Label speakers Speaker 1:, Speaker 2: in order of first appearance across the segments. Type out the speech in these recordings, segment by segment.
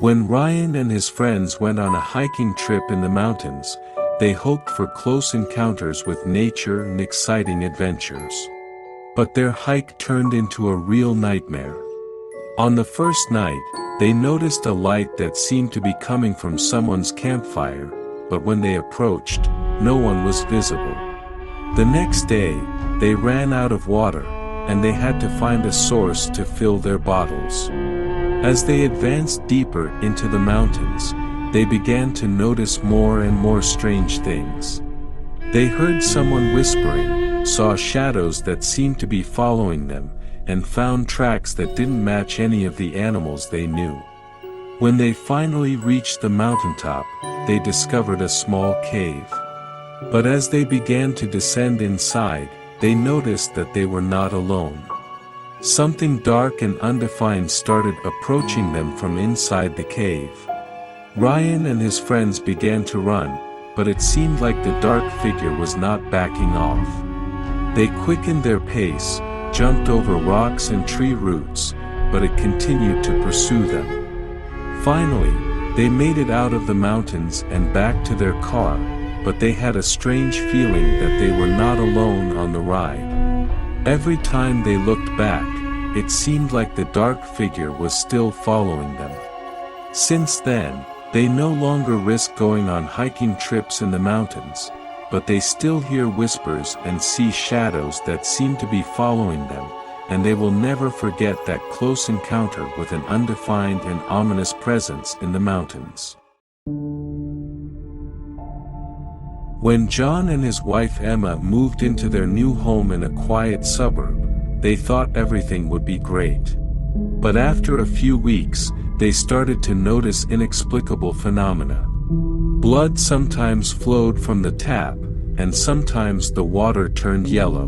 Speaker 1: When Ryan and his friends went on a hiking trip in the mountains, they hoped for close encounters with nature and exciting adventures. But their hike turned into a real nightmare. On the first night, they noticed a light that seemed to be coming from someone's campfire, but when they approached, no one was visible. The next day, they ran out of water, and they had to find a source to fill their bottles. As they advanced deeper into the mountains, they began to notice more and more strange things. They heard someone whispering, saw shadows that seemed to be following them, and found tracks that didn't match any of the animals they knew. When they finally reached the mountaintop, they discovered a small cave. But as they began to descend inside, they noticed that they were not alone. Something dark and undefined started approaching them from inside the cave. Ryan and his friends began to run, but it seemed like the dark figure was not backing off. They quickened their pace, jumped over rocks and tree roots, but it continued to pursue them. Finally, they made it out of the mountains and back to their car, but they had a strange feeling that they were not alone on the ride. Every time they looked back, it seemed like the dark figure was still following them. Since then, they no longer risk going on hiking trips in the mountains, but they still hear whispers and see shadows that seem to be following them, and they will never forget that close encounter with an undefined and ominous presence in the mountains. When John and his wife Emma moved into their new home in a quiet suburb, they thought everything would be great. But after a few weeks, they started to notice inexplicable phenomena. Blood sometimes flowed from the tap, and sometimes the water turned yellow.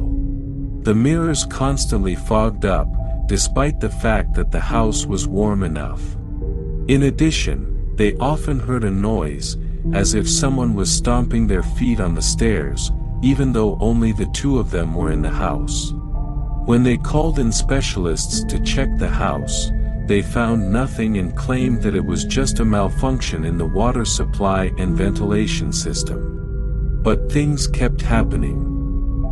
Speaker 1: The mirrors constantly fogged up, despite the fact that the house was warm enough. In addition, they often heard a noise, as if someone was stomping their feet on the stairs, even though only the two of them were in the house. When they called in specialists to check the house, they found nothing and claimed that it was just a malfunction in the water supply and ventilation system. But things kept happening.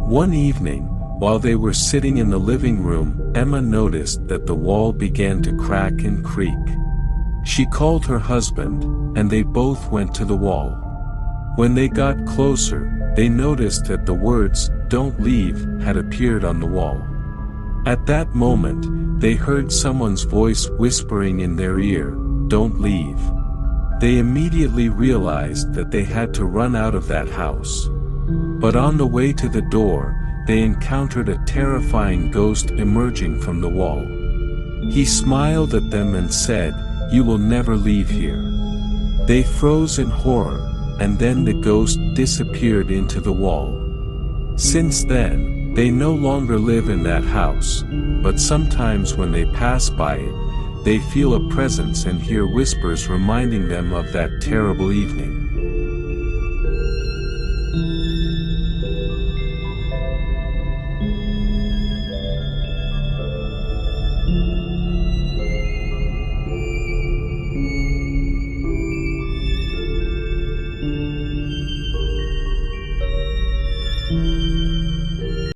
Speaker 1: One evening, while they were sitting in the living room, Emma noticed that the wall began to crack and creak. She called her husband, and they both went to the wall. When they got closer, they noticed that the words, "Don't leave," had appeared on the wall. At that moment, they heard someone's voice whispering in their ear, "Don't leave." They immediately realized that they had to run out of that house. But on the way to the door, they encountered a terrifying ghost emerging from the wall. He smiled at them and said, "You will never leave here." They froze in horror, and then the ghost disappeared into the wall. Since then, they no longer live in that house, but sometimes when they pass by it, they feel a presence and hear whispers reminding them of that terrible evening.